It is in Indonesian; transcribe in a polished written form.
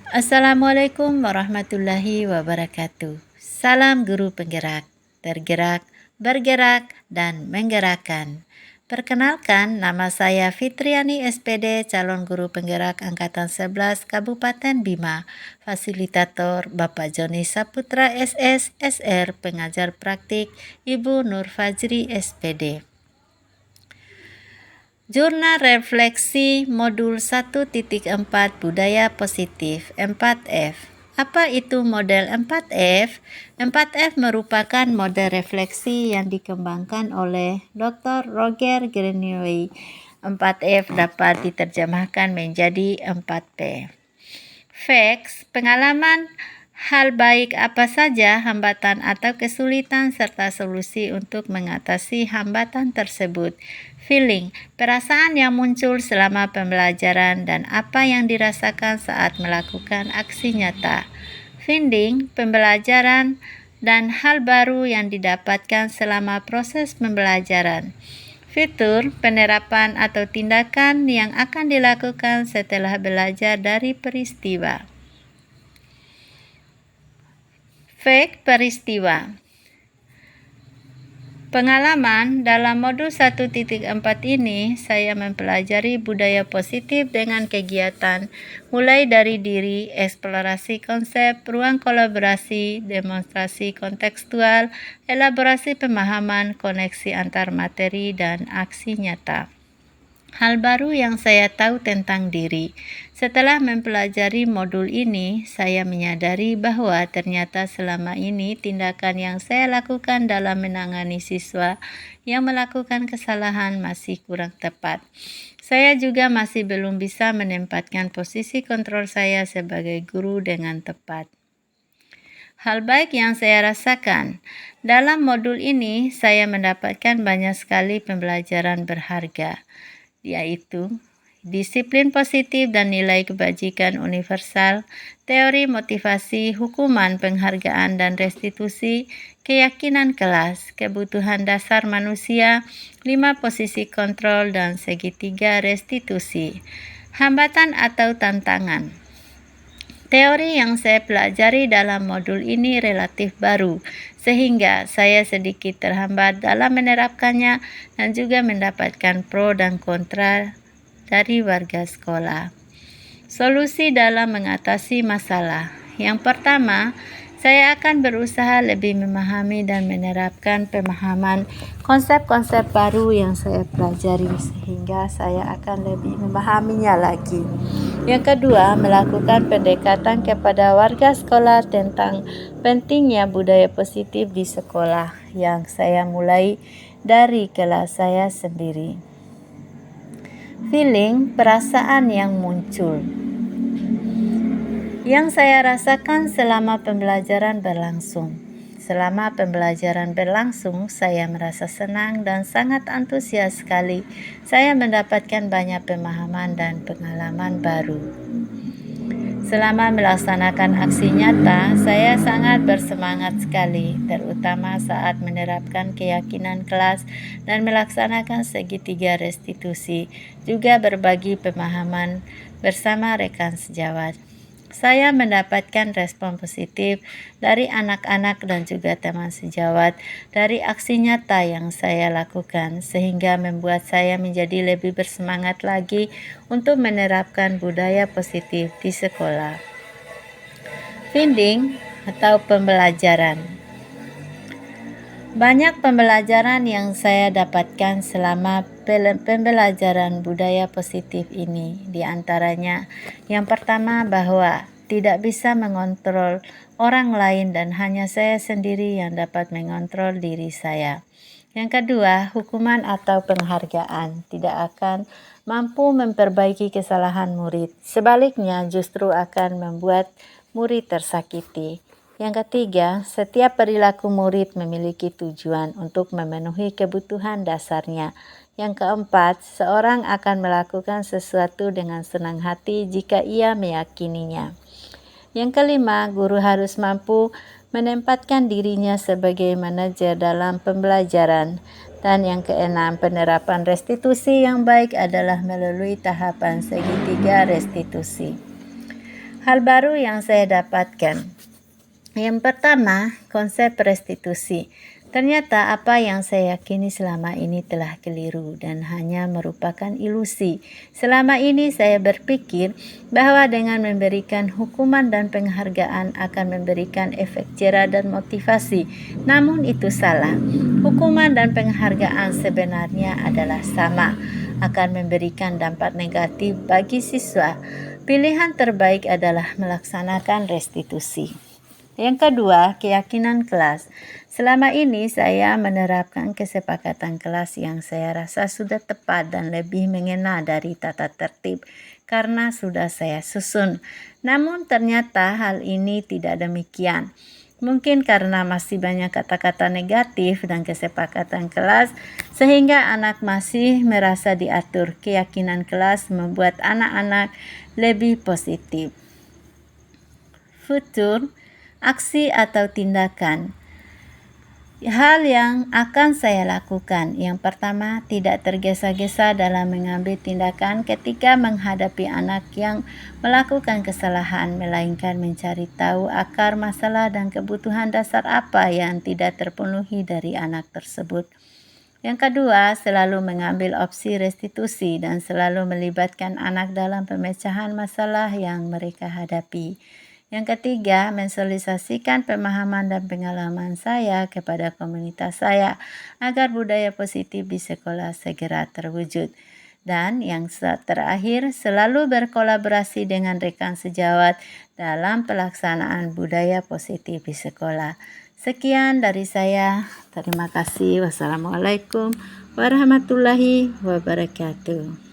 Assalamualaikum warahmatullahi wabarakatuh. Salam guru penggerak, tergerak, bergerak, dan menggerakkan. Perkenalkan, nama saya Fitriani SPD, calon guru penggerak Angkatan 11 Kabupaten Bima, fasilitator Bapak Joni Saputra SS, SR, pengajar praktik Ibu Nur Fajri SPD. Jurnal Refleksi Modul 1.4 Budaya Positif 4F. Apa itu model 4F? 4F merupakan model refleksi yang dikembangkan oleh Dr. Roger Greenaway. 4F dapat diterjemahkan menjadi 4P. Facts, pengalaman, hal baik apa saja, hambatan atau kesulitan, serta solusi untuk mengatasi hambatan tersebut. Feeling, perasaan yang muncul selama pembelajaran dan apa yang dirasakan saat melakukan aksi nyata. Finding, pembelajaran dan hal baru yang didapatkan selama proses pembelajaran. Fitur, penerapan atau tindakan yang akan dilakukan setelah belajar dari peristiwa. Fact, peristiwa. Pengalaman, dalam modul 1.4 ini saya mempelajari budaya positif dengan kegiatan mulai dari diri, eksplorasi konsep, ruang kolaborasi, demonstrasi kontekstual, elaborasi pemahaman, koneksi antar materi, dan aksi nyata. Hal baru yang saya tahu tentang diri. Setelah mempelajari modul ini, saya menyadari bahwa ternyata selama ini tindakan yang saya lakukan dalam menangani siswa yang melakukan kesalahan masih kurang tepat. Saya juga masih belum bisa menempatkan posisi kontrol saya sebagai guru dengan tepat. Hal baik yang saya rasakan. Dalam modul ini, saya mendapatkan banyak sekali pembelajaran berharga, yaitu disiplin positif dan nilai kebajikan universal, teori motivasi, hukuman, penghargaan dan restitusi, keyakinan kelas, kebutuhan dasar manusia, 5 posisi kontrol dan segitiga restitusi. Hambatan atau tantangan. Teori yang saya pelajari dalam modul ini relatif baru, sehingga saya sedikit terhambat dalam menerapkannya dan juga mendapatkan pro dan kontra dari warga sekolah. Solusi dalam mengatasi masalah. Yang pertama, saya akan berusaha lebih memahami dan menerapkan pemahaman konsep-konsep baru yang saya pelajari sehingga saya akan lebih memahaminya lagi. Yang kedua, melakukan pendekatan kepada warga sekolah tentang pentingnya budaya positif di sekolah yang saya mulai dari kelas saya sendiri. Feeling, perasaan yang muncul. Yang saya rasakan selama pembelajaran berlangsung. Selama pembelajaran berlangsung, saya merasa senang dan sangat antusias sekali. Saya mendapatkan banyak pemahaman dan pengalaman baru. Selama melaksanakan aksi nyata, saya sangat bersemangat sekali, terutama saat menerapkan keyakinan kelas dan melaksanakan segitiga restitusi, juga berbagi pemahaman bersama rekan sejawat. Saya mendapatkan respon positif dari anak-anak dan juga teman sejawat dari aksi nyata yang saya lakukan, sehingga membuat saya menjadi lebih bersemangat lagi untuk menerapkan budaya positif di sekolah. Finding atau pembelajaran. Banyak pembelajaran yang saya dapatkan selama pembelajaran budaya positif ini. Di antaranya, yang pertama bahwa tidak bisa mengontrol orang lain dan hanya saya sendiri yang dapat mengontrol diri saya. Yang kedua, hukuman atau penghargaan tidak akan mampu memperbaiki kesalahan murid. Sebaliknya, justru akan membuat murid tersakiti. Yang ketiga, setiap perilaku murid memiliki tujuan untuk memenuhi kebutuhan dasarnya. Yang keempat, seorang akan melakukan sesuatu dengan senang hati jika ia meyakininya. Yang kelima, guru harus mampu menempatkan dirinya sebagai manajer dalam pembelajaran. Dan yang keenam, penerapan restitusi yang baik adalah melalui tahapan segitiga restitusi. Hal baru yang saya dapatkan. Yang pertama, konsep restitusi. Ternyata apa yang saya yakini selama ini telah keliru dan hanya merupakan ilusi. Selama ini saya berpikir bahwa dengan memberikan hukuman dan penghargaan akan memberikan efek jera dan motivasi. Namun itu salah. Hukuman dan penghargaan sebenarnya adalah sama, akan memberikan dampak negatif bagi siswa. Pilihan terbaik adalah melaksanakan restitusi. Yang kedua, keyakinan kelas. Selama ini saya menerapkan kesepakatan kelas yang saya rasa sudah tepat dan lebih mengena dari tata tertib karena sudah saya susun. Namun ternyata hal ini tidak demikian. Mungkin karena masih banyak kata-kata negatif dan kesepakatan kelas sehingga anak masih merasa diatur. Keyakinan kelas membuat anak-anak lebih positif. Futur, aksi atau tindakan. Hal yang akan saya lakukan. Yang pertama, tidak tergesa-gesa dalam mengambil tindakan ketika menghadapi anak yang melakukan kesalahan, melainkan mencari tahu akar masalah dan kebutuhan dasar apa yang tidak terpenuhi dari anak tersebut. Yang kedua, selalu mengambil opsi restitusi dan selalu melibatkan anak dalam pemecahan masalah yang mereka hadapi. Yang ketiga, mensosialisasikan pemahaman dan pengalaman saya kepada komunitas saya agar budaya positif di sekolah segera terwujud. Dan yang terakhir, selalu berkolaborasi dengan rekan sejawat dalam pelaksanaan budaya positif di sekolah. Sekian dari saya. Terima kasih. Wassalamualaikum warahmatullahi wabarakatuh.